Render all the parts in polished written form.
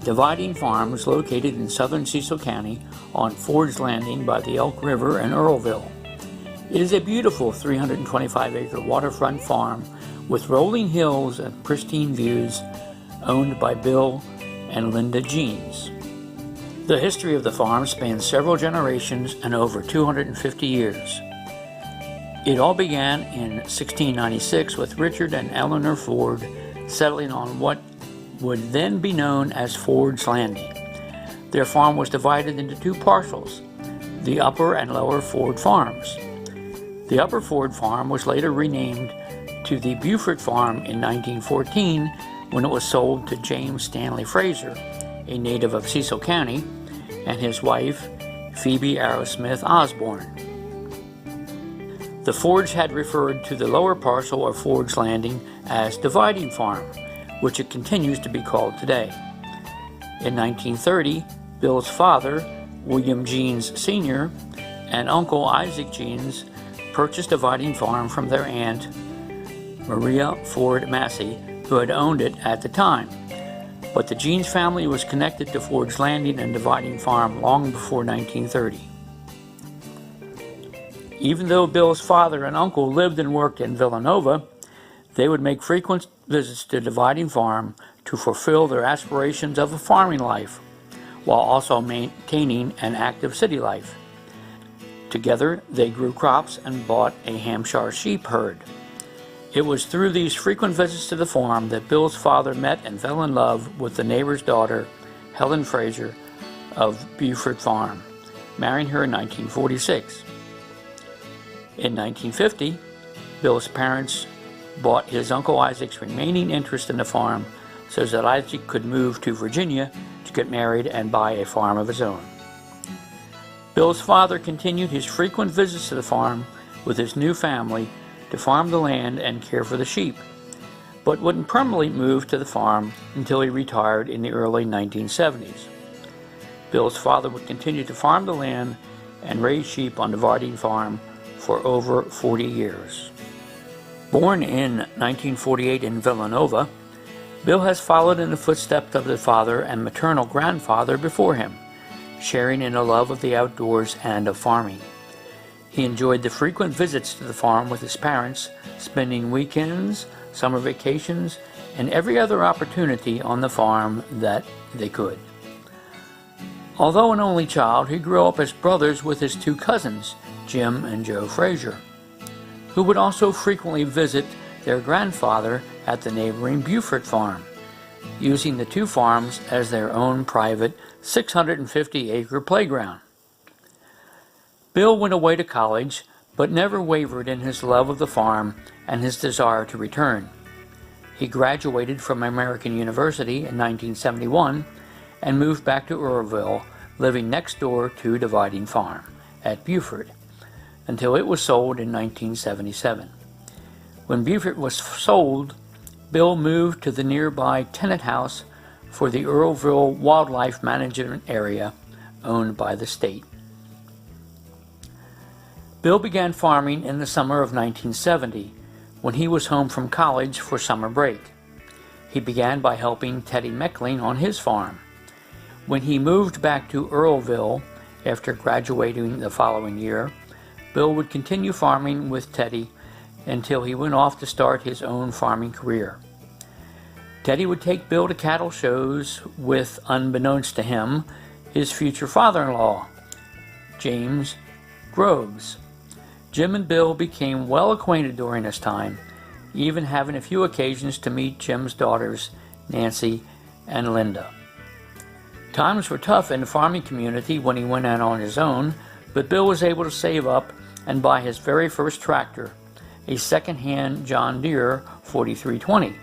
Dividing Farm was located in southern Cecil County on Ford's Landing by the Elk River in Earlville. It is a beautiful 325-acre waterfront farm with rolling hills and pristine views, owned by Bill and Lynda Jeans. The history of the farm spans several generations and over 250 years. It all began in 1696 with Richard and Eleanor Ford settling on what would then be known as Ford's Landing. Their farm was divided into two parcels, the Upper and Lower Ford Farms. The Upper Ford Farm was later renamed to the Beaufort Farm in 1914 when it was sold to James Stanley Fraser, a native of Cecil County, and his wife, Phoebe Arrowsmith Osborne. The Fords had referred to the lower parcel of Ford's Landing as Dividing Farm, which it continues to be called today. In 1930, Bill's father, William Jeans Sr., and Uncle Isaac Jeans purchased Dividing Farm from their aunt, Maria Ford Massey, who had owned it at the time. But the Jeans family was connected to Ford's Landing and Dividing Farm long before 1930. Even though Bill's father and uncle lived and worked in Villanova, they would make frequent visits to Dividing Farm to fulfill their aspirations of a farming life, while also maintaining an active city life. Together, they grew crops and bought a Hampshire sheep herd. It was through these frequent visits to the farm that Bill's father met and fell in love with the neighbor's daughter, Helen Fraser, of Beaufort Farm, marrying her in 1946. In 1950, Bill's parents bought his Uncle Isaac's remaining interest in the farm so that Isaac could move to Virginia to get married and buy a farm of his own. Bill's father continued his frequent visits to the farm with his new family to farm the land and care for the sheep, but wouldn't permanently move to the farm until he retired in the early 1970s. Bill's father would continue to farm the land and raise sheep on Dividing Farm for over 40 years. Born in 1948 in Villanova, Bill has followed in the footsteps of his father and maternal grandfather before him, sharing in a love of the outdoors and of farming. He enjoyed the frequent visits to the farm with his parents, spending weekends, summer vacations, and every other opportunity on the farm that they could. Although an only child, he grew up as brothers with his two cousins, Jim and Joe Fraser, who would also frequently visit their grandfather at the neighboring Beaufort Farm, using the two farms as their own private 650-acre playground. Bill went away to college, but never wavered in his love of the farm and his desire to return. He graduated from American University in 1971 and moved back to Earlville, living next door to Dividing Farm at Beaufort, until it was sold in 1977. When Beaufort was sold, Bill moved to the nearby tenant house for the Earlville Wildlife Management Area, owned by the state. Bill began farming in the summer of 1970, when he was home from college for summer break. He began by helping Teddy Meckling on his farm. When he moved back to Earlville after graduating the following year, Bill would continue farming with Teddy until he went off to start his own farming career. Teddy would take Bill to cattle shows with, unbeknownst to him, his future father-in-law, James Groves. Jim and Bill became well acquainted during this time, even having a few occasions to meet Jim's daughters, Nancy and Lynda. Times were tough in the farming community when he went out on his own, but Bill was able to save up and buy his very first tractor, a second-hand John Deere 4320,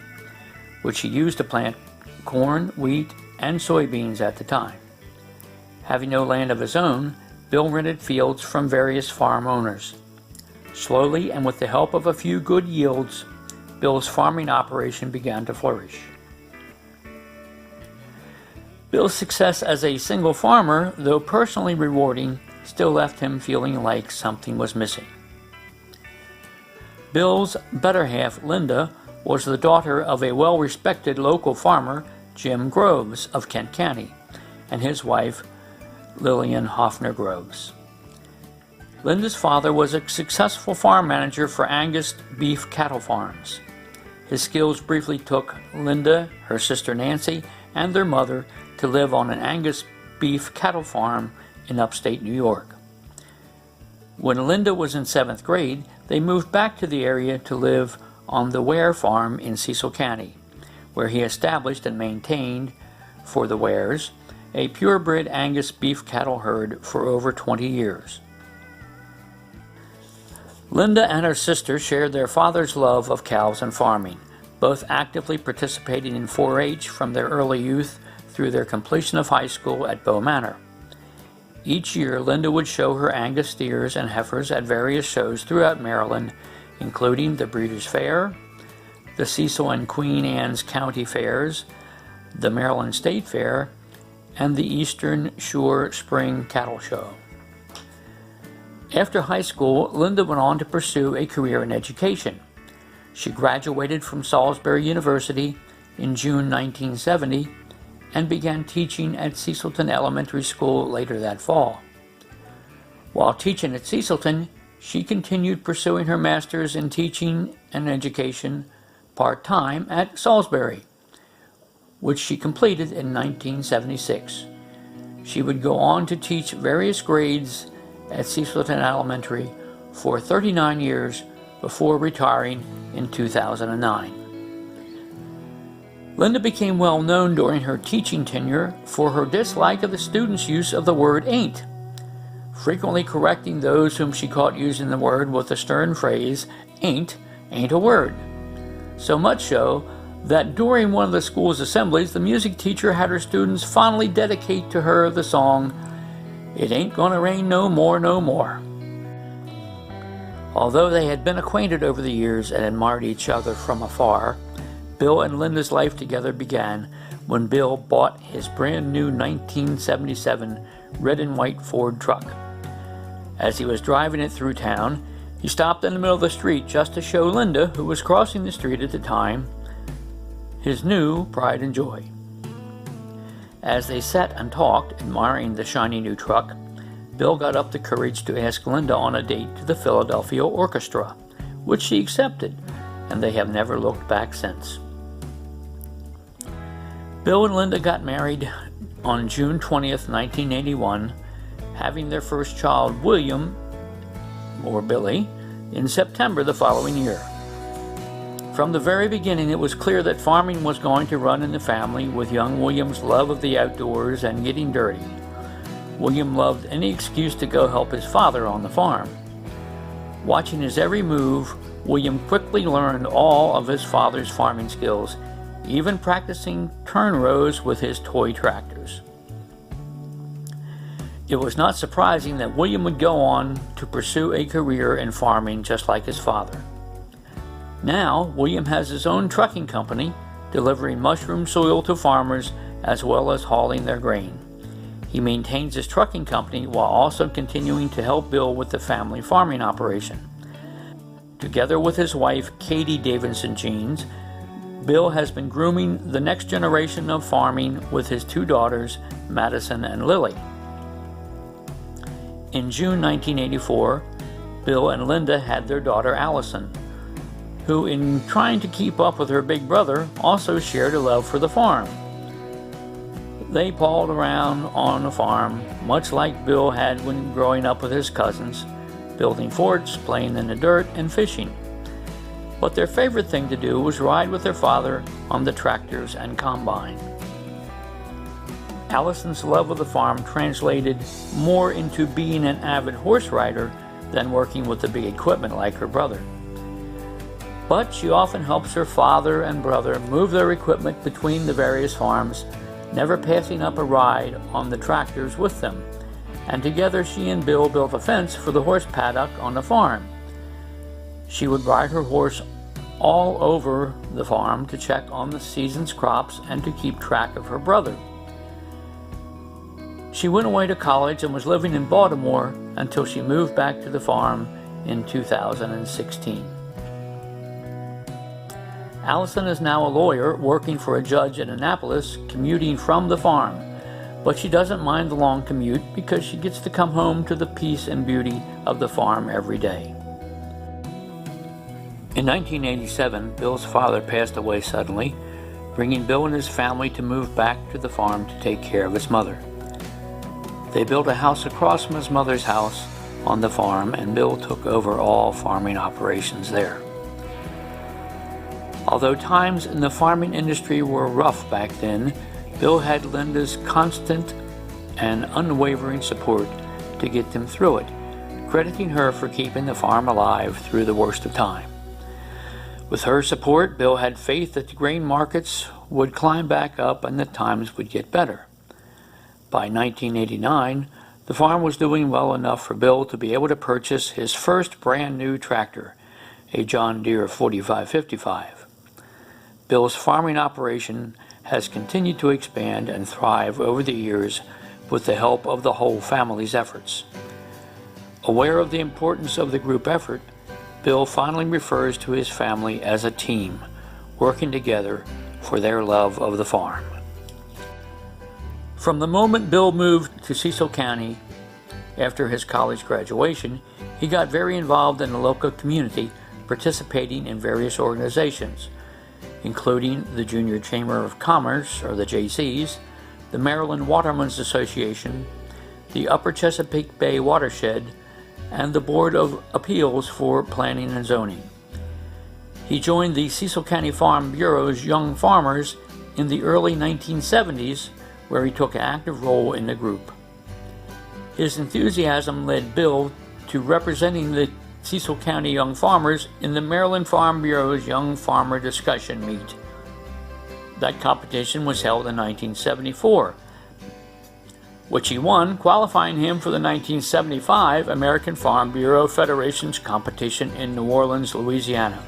which he used to plant corn, wheat, and soybeans at the time. Having no land of his own, Bill rented fields from various farm owners. Slowly, and with the help of a few good yields, Bill's farming operation began to flourish. Bill's success as a single farmer, though personally rewarding, still left him feeling like something was missing. Bill's better half, Lynda, was the daughter of a well-respected local farmer Jim Groves of Kent County, and his wife, Lillian Hoffner Groves. Lynda's father was a successful farm manager for Angus beef cattle farms. His skills briefly took Lynda, her sister Nancy, and their mother to live on an Angus beef cattle farm in upstate New York. When Lynda was in 7th grade, they moved back to the area to live on the Ware farm in Cecil County, where he established and maintained, for the Wares, a purebred Angus beef cattle herd for over 20 years. Lynda and her sister shared their father's love of cows and farming, both actively participating in 4-H from their early youth through their completion of high school at Bow Manor. Each year, Lynda would show her Angus steers and heifers at various shows throughout Maryland, including the Breeders' Fair, the Cecil and Queen Anne's County Fairs, the Maryland State Fair, and the Eastern Shore Spring Cattle Show. After high school, Lynda went on to pursue a career in education. She graduated from Salisbury University in June 1970 and began teaching at Cecilton Elementary School later that fall. While teaching at Cecilton, she continued pursuing her master's in teaching and education part-time at Salisbury, which she completed in 1976. She would go on to teach various grades at Cecilton Elementary for 39 years before retiring in 2009. Lynda became well known during her teaching tenure for her dislike of the students' use of the word ain't, frequently correcting those whom she caught using the word with the stern phrase, ain't a word. So much so that during one of the school's assemblies, the music teacher had her students fondly dedicate to her the song, "It Ain't Gonna Rain No More, No More." Although they had been acquainted over the years and admired each other from afar, Bill and Lynda's life together began when Bill bought his brand new 1977 red and white Ford truck. As he was driving it through town, he stopped in the middle of the street just to show Lynda, who was crossing the street at the time, his new pride and joy. As they sat and talked, admiring the shiny new truck, Bill got up the courage to ask Lynda on a date to the Philadelphia Orchestra, which she accepted, and they have never looked back since. Bill and Lynda got married on June 20th, 1981, having their first child, William, or Billy, in September the following year. From the very beginning, it was clear that farming was going to run in the family, with young William's love of the outdoors and getting dirty. William loved any excuse to go help his father on the farm. Watching his every move, William quickly learned all of his father's farming skills, even practicing turn rows with his toy tractors. It was not surprising that William would go on to pursue a career in farming just like his father. Now, William has his own trucking company, delivering mushroom soil to farmers as well as hauling their grain. He maintains his trucking company while also continuing to help Bill with the family farming operation. Together with his wife, Katie Davidson Jeans, Bill has been grooming the next generation of farming with his two daughters, Madison and Lily. In June 1984, Bill and Lynda had their daughter Allison, who, in trying to keep up with her big brother, also shared a love for the farm. They pawed around on the farm, much like Bill had when growing up with his cousins, building forts, playing in the dirt, and fishing. But their favorite thing to do was ride with their father on the tractors and combine. Allison's love of the farm translated more into being an avid horse rider than working with the big equipment like her brother. But she often helps her father and brother move their equipment between the various farms, never passing up a ride on the tractors with them. And together she and Bill built a fence for the horse paddock on the farm. She would ride her horse all over the farm to check on the season's crops and to keep track of her brother. She went away to college and was living in Baltimore until she moved back to the farm in 2016. Allison is now a lawyer working for a judge in Annapolis, commuting from the farm. But she doesn't mind the long commute because she gets to come home to the peace and beauty of the farm every day. In 1987, Bill's father passed away suddenly, bringing Bill and his family to move back to the farm to take care of his mother. They built a house across from his mother's house on the farm, and Bill took over all farming operations there. Although times in the farming industry were rough back then, Bill had Lynda's constant and unwavering support to get them through it, crediting her for keeping the farm alive through the worst of time. With her support, Bill had faith that the grain markets would climb back up and that times would get better. By 1989, the farm was doing well enough for Bill to be able to purchase his first brand new tractor, a John Deere 4555. Bill's farming operation has continued to expand and thrive over the years with the help of the whole family's efforts. Aware of the importance of the group effort, Bill finally refers to his family as a team, working together for their love of the farm. From the moment Bill moved to Cecil County after his college graduation, he got very involved in the local community, participating in various organizations, including the Junior Chamber of Commerce, or the JCs, the Maryland Watermen's Association, the Upper Chesapeake Bay Watershed, and the Board of Appeals for Planning and Zoning. He joined the Cecil County Farm Bureau's Young Farmers in the early 1970s, where he took an active role in the group. His enthusiasm led Bill to representing the Cecil County Young Farmers in the Maryland Farm Bureau's Young Farmer Discussion Meet. That competition was held in 1974, which he won, qualifying him for the 1975 American Farm Bureau Federation's competition in New Orleans, Louisiana.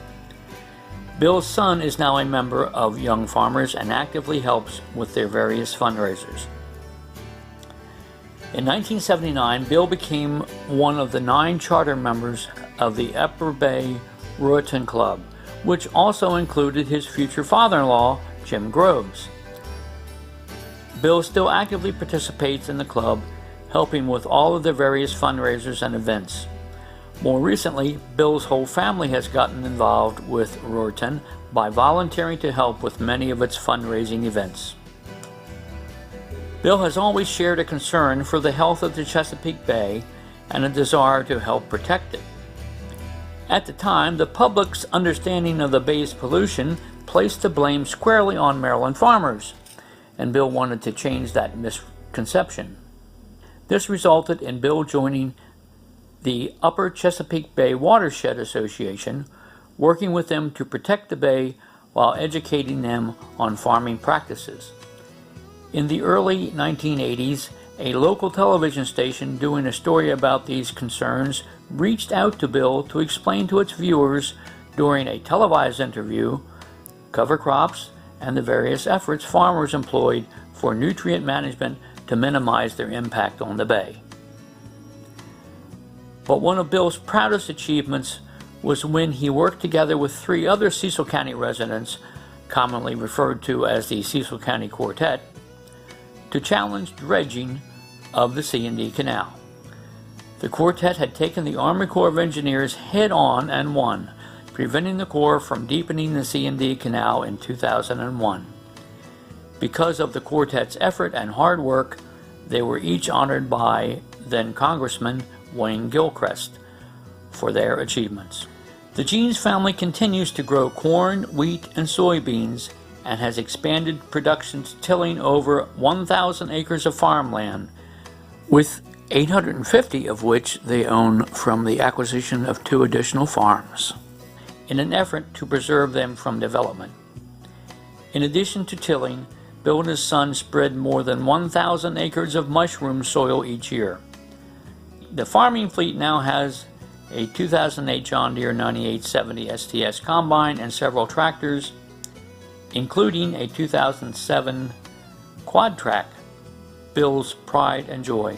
Bill's son is now a member of Young Farmers and actively helps with their various fundraisers. In 1979, Bill became one of the 9 charter members of the Upper Bay Ruritan Club, which also included his future father-in-law, Jim Groves. Bill still actively participates in the club, helping with all of the various fundraisers and events. More recently, Bill's whole family has gotten involved with Ruritan by volunteering to help with many of its fundraising events. Bill has always shared a concern for the health of the Chesapeake Bay and a desire to help protect it. At the time, the public's understanding of the bay's pollution placed the blame squarely on Maryland farmers, and Bill wanted to change that misconception. This resulted in Bill joining the Upper Chesapeake Bay Watershed Association, working with them to protect the bay while educating them on farming practices. In the early 1980s, a local television station doing a story about these concerns reached out to Bill to explain to its viewers during a televised interview cover crops and the various efforts farmers employed for nutrient management to minimize their impact on the bay. But one of Bill's proudest achievements was when he worked together with 3 other Cecil County residents, commonly referred to as the Cecil County Quartet, to challenge dredging of the C&D Canal. The quartet had taken the Army Corps of Engineers head-on and won, preventing the Corps from deepening the C&D Canal in 2001. Because of the quartet's effort and hard work, they were each honored by then Congressman Wayne Gilchrist for their achievements. The Jeans family continues to grow corn, wheat, and soybeans and has expanded productions, tilling over 1,000 acres of farmland, with 850 of which they own from the acquisition of 2 additional farms, in an effort to preserve them from development. In addition to tilling, Bill and his son spread more than 1,000 acres of mushroom soil each year. The farming fleet now has a 2008 John Deere 9870 STS combine and several tractors, including a 2007 quad track, Bill's pride and joy.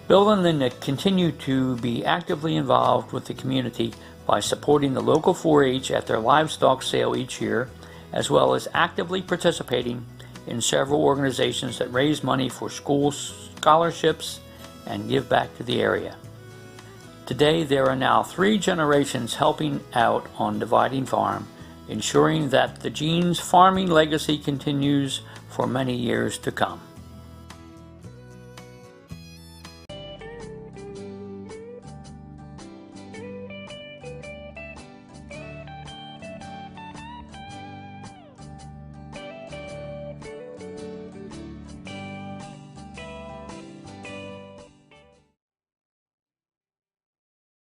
Bill and Lynda continue to be actively involved with the community by supporting the local 4-H at their livestock sale each year, as well as actively participating in several organizations that raise money for school scholarships and give back to the area. Today, there are now 3 generations helping out on Dividing Farm, ensuring that the Jeans farming legacy continues for many years to come.